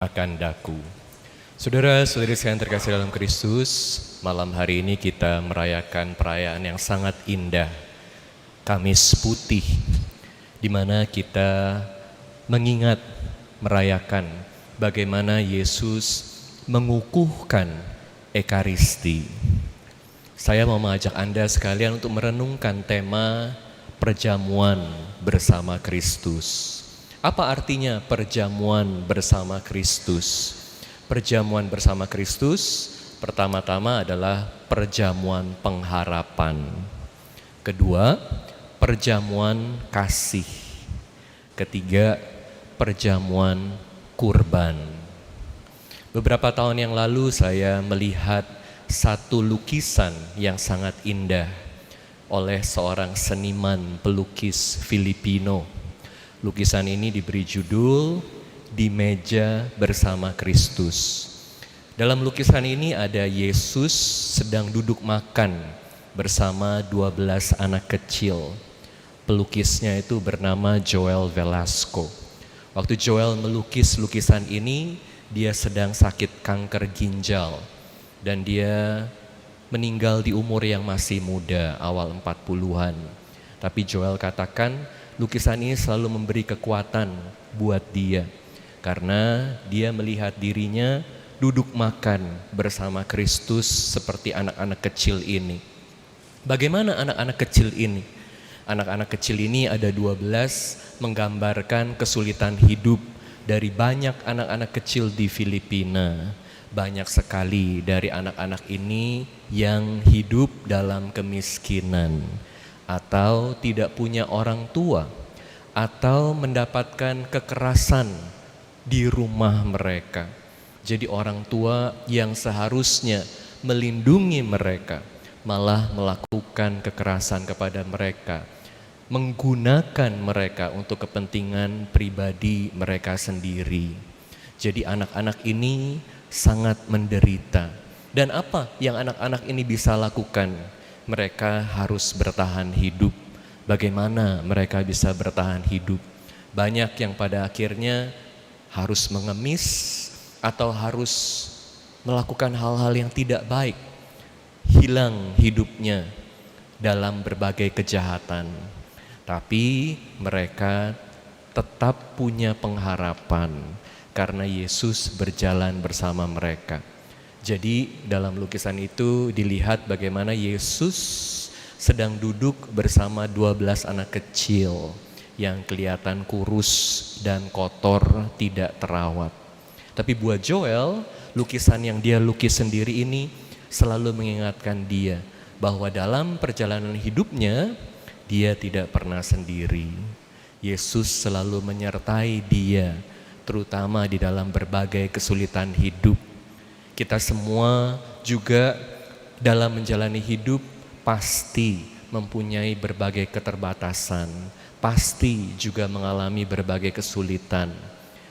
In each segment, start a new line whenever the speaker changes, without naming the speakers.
akan daku. Saudara-saudari sekalian terkasih dalam Kristus, malam hari ini kita merayakan perayaan yang sangat indah, Kamis Putih, di mana kita mengingat, merayakan bagaimana Yesus mengukuhkan Ekaristi. Saya mau mengajak Anda sekalian untuk merenungkan tema perjamuan bersama Kristus. Apa artinya perjamuan bersama Kristus? Perjamuan bersama Kristus pertama-tama adalah perjamuan pengharapan. Kedua, perjamuan kasih. Ketiga, perjamuan kurban. Beberapa tahun yang lalu saya melihat satu lukisan yang sangat indah oleh seorang seniman pelukis Filipino. Lukisan ini diberi judul Di Meja Bersama Kristus. Dalam lukisan ini ada Yesus sedang duduk makan bersama 12 anak kecil. Pelukisnya itu bernama Joel Velasco. Waktu Joel melukis lukisan ini, dia sedang sakit kanker ginjal dan dia meninggal di umur yang masih muda, awal 40-an. Tapi Joel katakan, lukisan ini selalu memberi kekuatan buat dia karena dia melihat dirinya duduk makan bersama Kristus seperti anak-anak kecil ini. Bagaimana anak-anak kecil ini? Anak-anak kecil ini ada 12, menggambarkan kesulitan hidup dari banyak anak-anak kecil di Filipina. Banyak sekali dari anak-anak ini yang hidup dalam kemiskinan, atau tidak punya orang tua, atau mendapatkan kekerasan di rumah mereka. Jadi orang tua yang seharusnya melindungi mereka malah melakukan kekerasan kepada mereka, menggunakan mereka untuk kepentingan pribadi mereka sendiri. Jadi anak-anak ini sangat menderita. Dan apa yang anak-anak ini bisa lakukan? Mereka harus bertahan hidup. Bagaimana mereka bisa bertahan hidup? Banyak yang pada akhirnya harus mengemis atau harus melakukan hal-hal yang tidak baik. Hilang hidupnya dalam berbagai kejahatan. Tapi mereka tetap punya pengharapan karena Yesus berjalan bersama mereka. Jadi dalam lukisan itu dilihat bagaimana Yesus sedang duduk bersama 12 anak kecil yang kelihatan kurus dan kotor, tidak terawat. Tapi buat Joel, lukisan yang dia lukis sendiri ini selalu mengingatkan dia bahwa dalam perjalanan hidupnya dia tidak pernah sendiri. Yesus selalu menyertai dia, terutama di dalam berbagai kesulitan hidup. Kita semua juga dalam menjalani hidup pasti mempunyai berbagai keterbatasan, pasti juga mengalami berbagai kesulitan.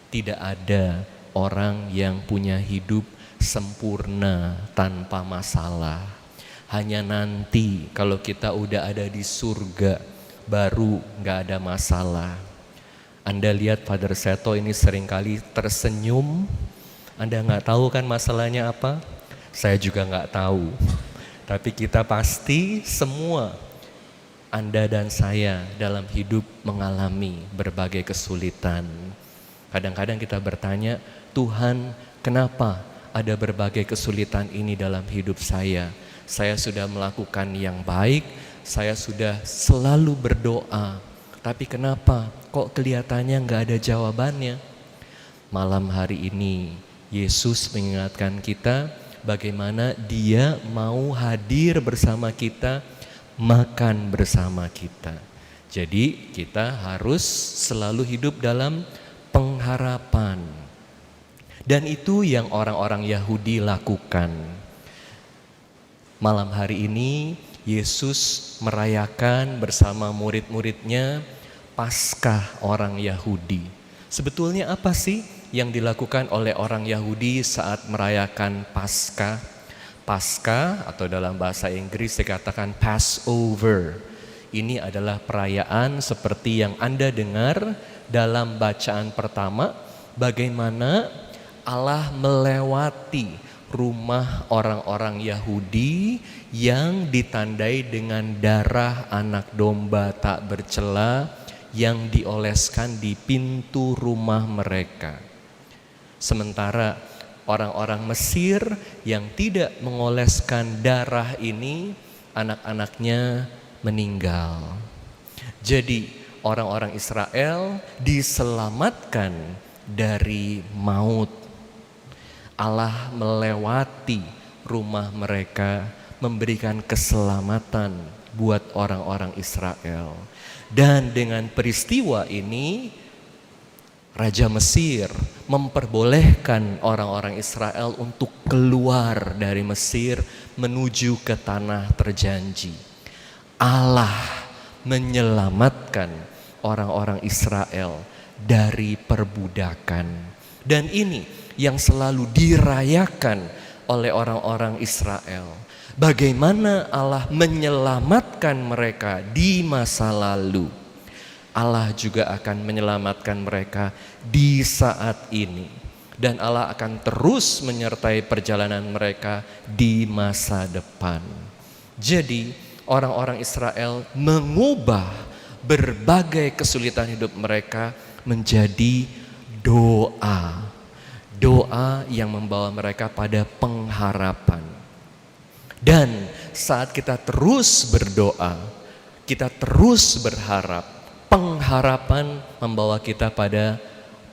Tidak ada orang yang punya hidup sempurna tanpa masalah. Hanya nanti kalau kita udah ada di surga baru gak ada masalah. Anda lihat Father Seto ini seringkali tersenyum. Anda gak tahu kan masalahnya apa? Saya juga gak tahu. Tapi kita pasti semua, Anda dan saya dalam hidup mengalami berbagai kesulitan. Kadang-kadang kita bertanya, Tuhan, kenapa ada berbagai kesulitan ini dalam hidup saya? Saya sudah melakukan yang baik, saya sudah selalu berdoa, tapi kenapa kok kelihatannya gak ada jawabannya? Malam hari ini Yesus mengingatkan kita bagaimana Dia mau hadir bersama kita, makan bersama kita. Jadi kita harus selalu hidup dalam pengharapan. Dan itu yang orang-orang Yahudi lakukan. Malam hari ini Yesus merayakan bersama murid-muridnya Paskah orang Yahudi. Sebetulnya apa sih yang dilakukan oleh orang Yahudi saat merayakan Paskah? Paskah atau dalam bahasa Inggris dikatakan Passover. Ini adalah perayaan seperti yang Anda dengar dalam bacaan pertama, bagaimana Allah melewati rumah orang-orang Yahudi yang ditandai dengan darah anak domba tak bercela yang dioleskan di pintu rumah mereka. Sementara orang-orang Mesir yang tidak mengoleskan darah ini, anak-anaknya meninggal. Jadi orang-orang Israel diselamatkan dari maut. Allah melewati rumah mereka, memberikan keselamatan buat orang-orang Israel. Dan dengan peristiwa ini, Raja Mesir memperbolehkan orang-orang Israel untuk keluar dari Mesir menuju ke tanah terjanji. Allah menyelamatkan orang-orang Israel dari perbudakan. Dan ini yang selalu dirayakan oleh orang-orang Israel. Bagaimana Allah menyelamatkan mereka di masa lalu, Allah juga akan menyelamatkan mereka di saat ini. Dan Allah akan terus menyertai perjalanan mereka di masa depan. Jadi orang-orang Israel mengubah berbagai kesulitan hidup mereka menjadi doa. Doa yang membawa mereka pada pengharapan. Dan saat kita terus berdoa, kita terus berharap, pengharapan membawa kita pada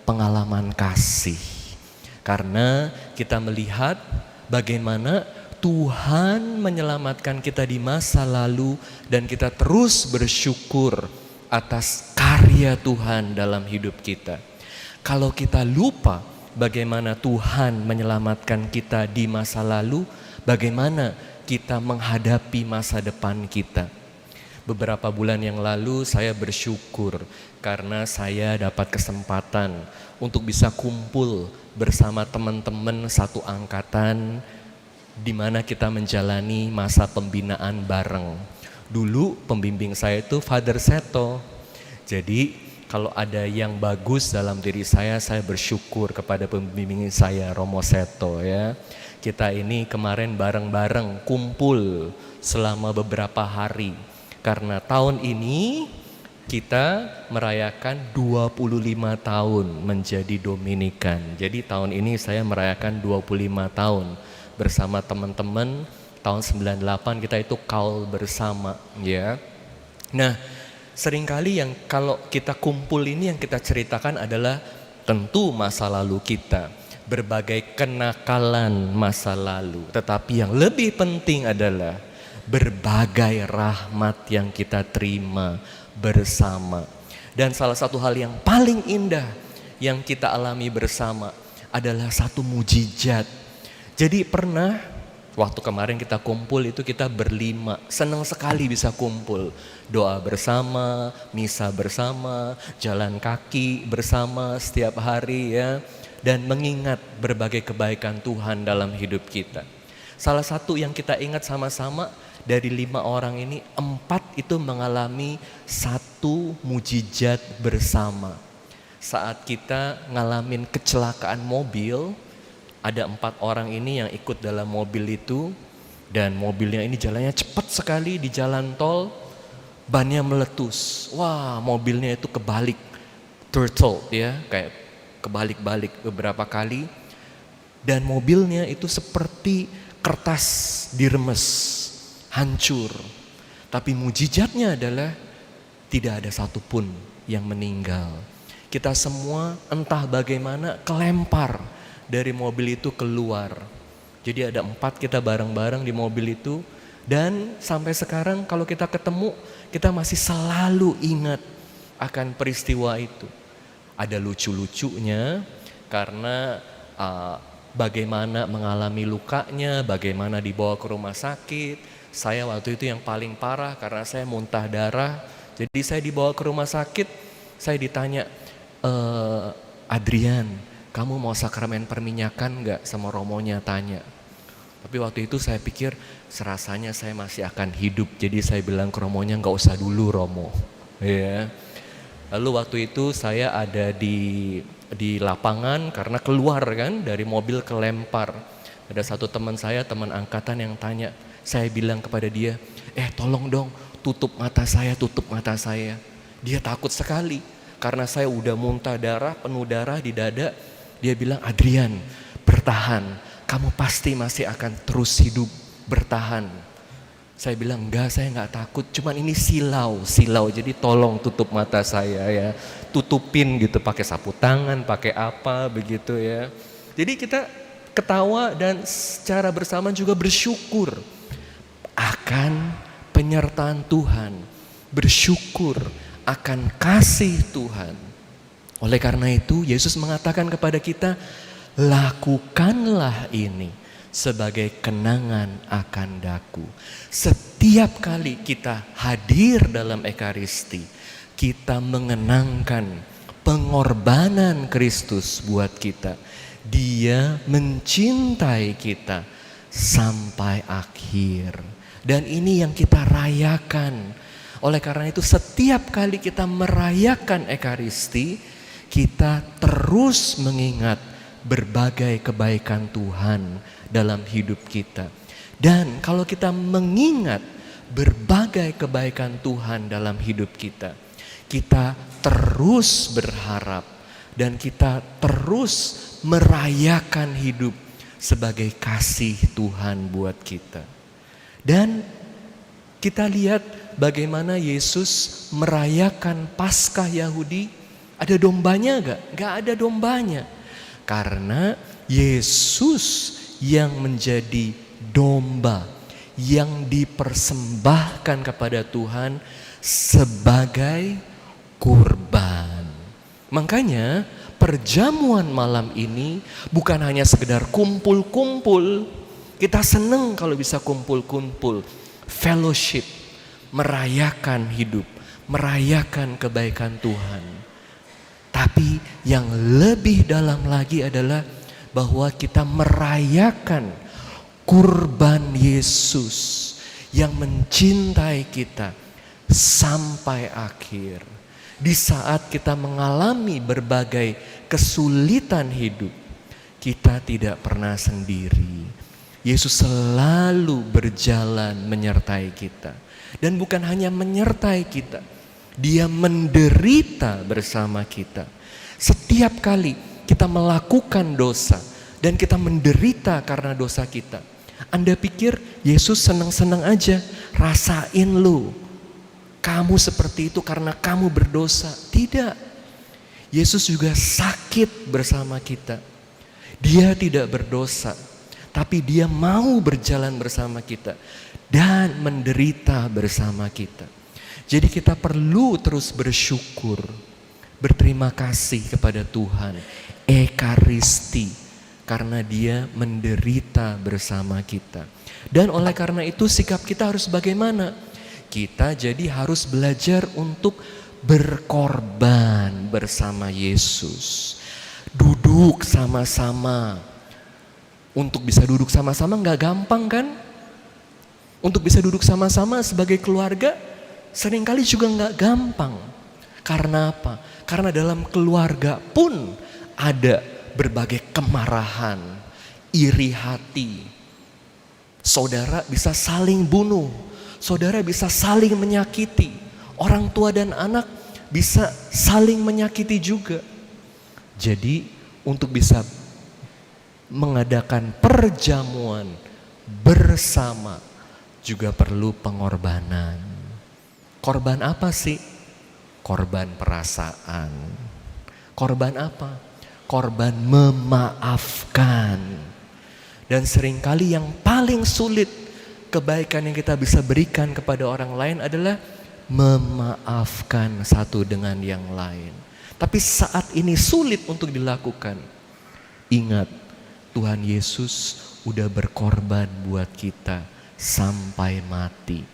pengalaman kasih. Karena kita melihat bagaimana Tuhan menyelamatkan kita di masa lalu dan kita terus bersyukur atas karya Tuhan dalam hidup kita. Kalau kita lupa bagaimana Tuhan menyelamatkan kita di masa lalu, bagaimana kita menghadapi masa depan kita. Beberapa bulan yang lalu saya bersyukur karena saya dapat kesempatan untuk bisa kumpul bersama teman-teman satu angkatan di mana kita menjalani masa pembinaan bareng. Dulu pembimbing saya itu Father Seto. Jadi kalau ada yang bagus dalam diri saya bersyukur kepada pembimbing saya Romo Seto ya. Kita ini kemarin bareng-bareng kumpul selama beberapa hari. Karena tahun ini kita merayakan 25 tahun menjadi Dominikan. Jadi tahun ini saya merayakan 25 tahun bersama teman-teman. Tahun 98 kita itu kaul bersama ya. Nah, seringkali yang kalau kita kumpul ini yang kita ceritakan adalah tentu masa lalu kita, berbagai kenakalan masa lalu. Tetapi yang lebih penting adalah berbagai rahmat yang kita terima bersama. Dan salah satu hal yang paling indah yang kita alami bersama adalah satu mujizat. Jadi pernah waktu kemarin kita kumpul itu kita berlima, senang sekali bisa kumpul. Doa bersama, misa bersama, jalan kaki bersama setiap hari ya. Dan mengingat berbagai kebaikan Tuhan dalam hidup kita. Salah satu yang kita ingat sama-sama dari 5 orang ini, 4 itu mengalami satu mujizat bersama. Saat kita ngalamin kecelakaan mobil, ada 4 orang ini yang ikut dalam mobil itu. Dan mobilnya ini jalannya cepat sekali di jalan tol, bannya meletus. Wah, mobilnya itu kebalik, turtle ya, kayak kebalik-balik beberapa kali. Dan mobilnya itu seperti kertas diremes, hancur. Tapi mujizatnya adalah tidak ada satupun yang meninggal. Kita semua entah bagaimana kelempar dari mobil itu keluar. Jadi ada 4 kita bareng-bareng di mobil itu. Dan sampai sekarang kalau kita ketemu, kita masih selalu ingat akan peristiwa itu. Ada lucu-lucunya karena bagaimana mengalami lukanya, bagaimana dibawa ke rumah sakit. Saya waktu itu yang paling parah karena saya muntah darah. Jadi saya dibawa ke rumah sakit, saya ditanya, Adrian, kamu mau sakramen perminyakan gak? Sama Romonya tanya. Tapi waktu itu saya pikir serasanya saya masih akan hidup. Jadi saya bilang ke Romonya, gak usah dulu Romo. Ya. Lalu waktu itu saya ada di lapangan karena keluar kan dari mobil kelempar. Ada satu teman saya, teman angkatan yang tanya. Saya bilang kepada dia, tolong dong tutup mata saya, tutup mata saya. Dia takut sekali karena saya udah muntah darah, penuh darah di dada. Dia bilang, Adrian bertahan, kamu pasti masih akan terus hidup, bertahan. Saya bilang, enggak, saya enggak takut, cuman ini silau, jadi tolong tutup mata saya ya. Tutupin gitu, pakai sapu tangan, pakai apa begitu ya. Jadi kita ketawa dan secara bersama juga bersyukur akan penyertaan Tuhan. Bersyukur akan kasih Tuhan. Oleh karena itu, Yesus mengatakan kepada kita, lakukanlah ini sebagai kenangan akan daku. Setiap kali kita hadir dalam Ekaristi, kita mengenangkan pengorbanan Kristus buat kita. Dia mencintai kita sampai akhir. Dan ini yang kita rayakan. Oleh karena itu setiap kali kita merayakan Ekaristi, kita terus mengingat berbagai kebaikan Tuhan dalam hidup kita. Dan kalau kita mengingat berbagai kebaikan Tuhan dalam hidup kita, kita terus berharap dan kita terus merayakan hidup sebagai kasih Tuhan buat kita. Dan kita lihat bagaimana Yesus merayakan Paskah Yahudi. Ada dombanya gak? Gak ada dombanya. Karena Yesus yang menjadi domba yang dipersembahkan kepada Tuhan sebagai kurban. Makanya perjamuan malam ini bukan hanya sekedar kumpul-kumpul. Kita senang kalau bisa kumpul-kumpul, fellowship, merayakan hidup, merayakan kebaikan Tuhan. Tapi yang lebih dalam lagi adalah bahwa kita merayakan kurban Yesus yang mencintai kita sampai akhir. Di saat kita mengalami berbagai kesulitan hidup, kita tidak pernah sendiri. Yesus selalu berjalan menyertai kita. Dan bukan hanya menyertai kita, Dia menderita bersama kita. Setiap kali kita melakukan dosa dan kita menderita karena dosa kita, Anda pikir Yesus senang-senang aja, rasain lu, kamu seperti itu karena kamu berdosa? Tidak. Yesus juga sakit bersama kita. Dia tidak berdosa, tapi Dia mau berjalan bersama kita dan menderita bersama kita. Jadi kita perlu terus bersyukur, berterima kasih kepada Tuhan, Ekaristi, karena Dia menderita bersama kita. Dan oleh karena itu sikap kita harus bagaimana? Kita jadi harus belajar untuk berkorban bersama Yesus. Duduk sama-sama. Untuk bisa duduk sama-sama gak gampang kan? Untuk bisa duduk sama-sama sebagai keluarga seringkali juga gak gampang. Karena apa? Karena dalam keluarga pun ada berbagai kemarahan, iri hati. Saudara bisa saling bunuh, saudara bisa saling menyakiti, orang tua dan anak bisa saling menyakiti juga. Jadi untuk bisa mengadakan perjamuan bersama juga perlu pengorbanan. Korban apa sih? Korban perasaan. Korban apa? Korban memaafkan. Dan seringkali yang paling sulit kebaikan yang kita bisa berikan kepada orang lain adalah memaafkan satu dengan yang lain. Tapi saat ini sulit untuk dilakukan. Ingat, Tuhan Yesus udah berkorban buat kita sampai mati.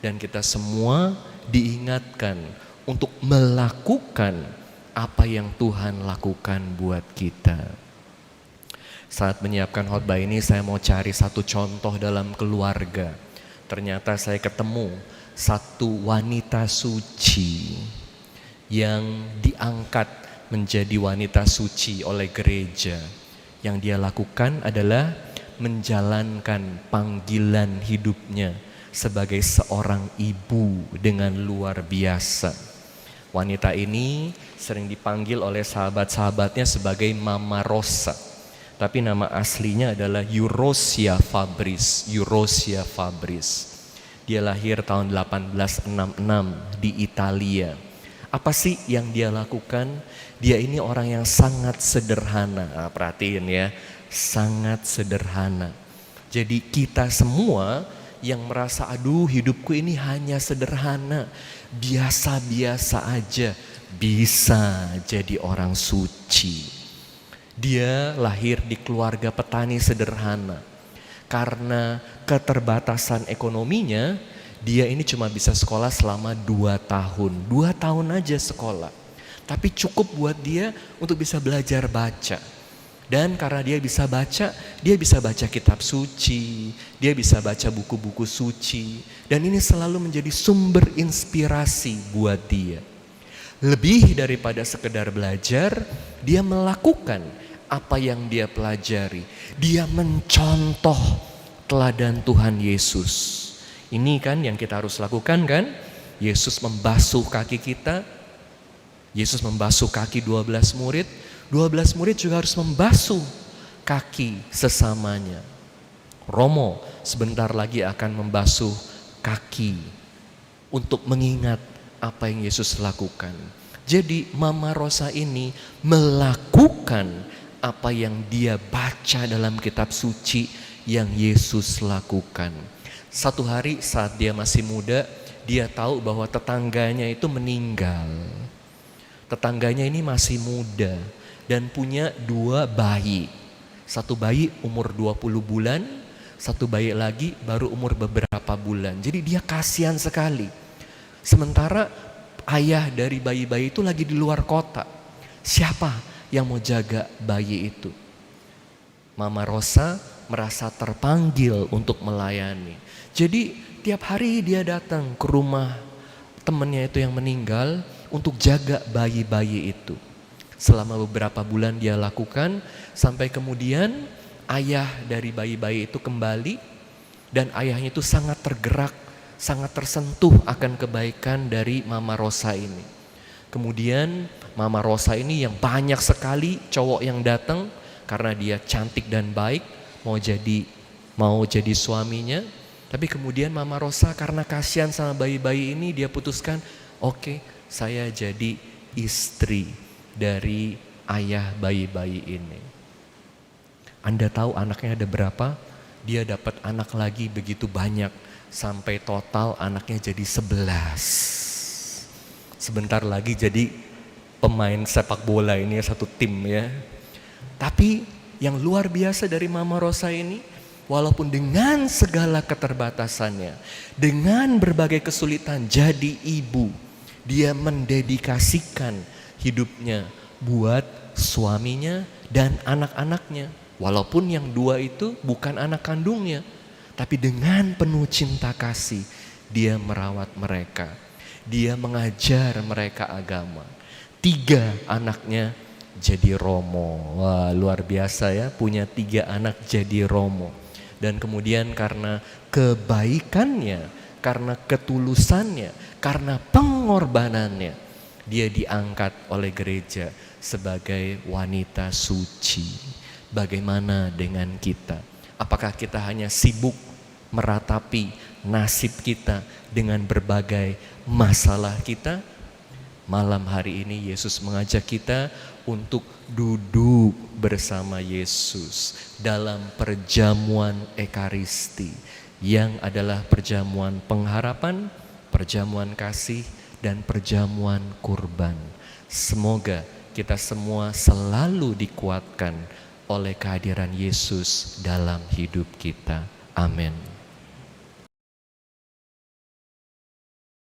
Dan kita semua diingatkan untuk melakukan apa yang Tuhan lakukan buat kita. Saat menyiapkan khotbah ini saya mau cari satu contoh dalam keluarga. Ternyata saya ketemu satu wanita suci yang diangkat menjadi wanita suci oleh gereja. Yang dia lakukan adalah menjalankan panggilan hidupnya sebagai seorang ibu dengan luar biasa. Wanita ini sering dipanggil oleh sahabat-sahabatnya sebagai Mama Rosa. Tapi nama aslinya adalah Eurosia Fabris. Eurosia Fabris. Dia lahir tahun 1866 di Italia. Apa sih yang dia lakukan? Dia ini orang yang sangat sederhana. Nah, perhatiin ya, sangat sederhana. Jadi kita semua yang merasa aduh hidupku ini hanya sederhana, biasa-biasa aja, bisa jadi orang suci. Dia lahir di keluarga petani sederhana. Karena keterbatasan ekonominya, dia ini cuma bisa sekolah selama 2 tahun. 2 tahun aja sekolah. Tapi cukup buat dia untuk bisa belajar baca. Dan karena dia bisa baca kitab suci, dia bisa baca buku-buku suci. Dan ini selalu menjadi sumber inspirasi buat dia. Lebih daripada sekedar belajar, dia melakukan apa yang dia pelajari. Dia mencontoh teladan Tuhan Yesus. Ini kan yang kita harus lakukan kan? Yesus membasuh kaki kita. Yesus membasuh kaki 12 murid. 12 murid juga harus membasuh kaki sesamanya. Romo sebentar lagi akan membasuh kaki untuk mengingat apa yang Yesus lakukan. Jadi Mama Rosa ini melakukan apa yang dia baca dalam kitab suci yang Yesus lakukan. Satu hari saat dia masih muda, dia tahu bahwa tetangganya itu meninggal. Tetangganya ini masih muda dan punya 2 bayi. Satu bayi umur 20 bulan, satu bayi lagi baru umur beberapa bulan. Jadi dia kasihan sekali. Sementara ayah dari bayi-bayi itu lagi di luar kota. Siapa yang mau jaga bayi itu? Mama Rosa merasa terpanggil untuk melayani. Jadi tiap hari dia datang ke rumah temannya itu yang meninggal untuk jaga bayi-bayi itu. Selama beberapa bulan dia lakukan sampai kemudian ayah dari bayi-bayi itu kembali dan ayahnya itu sangat tergerak, sangat tersentuh akan kebaikan dari Mama Rosa ini. Kemudian Mama Rosa ini yang banyak sekali cowok yang datang karena dia cantik dan baik mau jadi suaminya. Tapi kemudian Mama Rosa karena kasihan sama bayi-bayi ini dia putuskan, oke, saya jadi istri dari ayah bayi-bayi ini. Anda tahu anaknya ada berapa? Dia dapat anak lagi begitu banyak sampai total anaknya jadi 11. Sebentar lagi jadi pemain sepak bola ini satu tim ya. Tapi yang luar biasa dari Mama Rosa ini, walaupun dengan segala keterbatasannya, dengan berbagai kesulitan jadi ibu, dia mendedikasikan hidupnya buat suaminya dan anak-anaknya. Walaupun yang 2 itu bukan anak kandungnya, tapi dengan penuh cinta kasih dia merawat mereka. Dia mengajar mereka agama. 3 anaknya jadi romo. Wah, luar biasa ya, punya 3 anak jadi romo. Dan kemudian karena kebaikannya, karena ketulusannya, karena pengorbanannya, dia diangkat oleh gereja sebagai wanita suci. Bagaimana dengan kita? Apakah kita hanya sibuk meratapi nasib kita dengan berbagai masalah kita? Malam hari ini Yesus mengajak kita untuk duduk bersama Yesus dalam perjamuan Ekaristi yang adalah perjamuan pengharapan, perjamuan kasih, dan perjamuan kurban. Semoga kita semua selalu dikuatkan oleh kehadiran Yesus dalam hidup kita. Amin.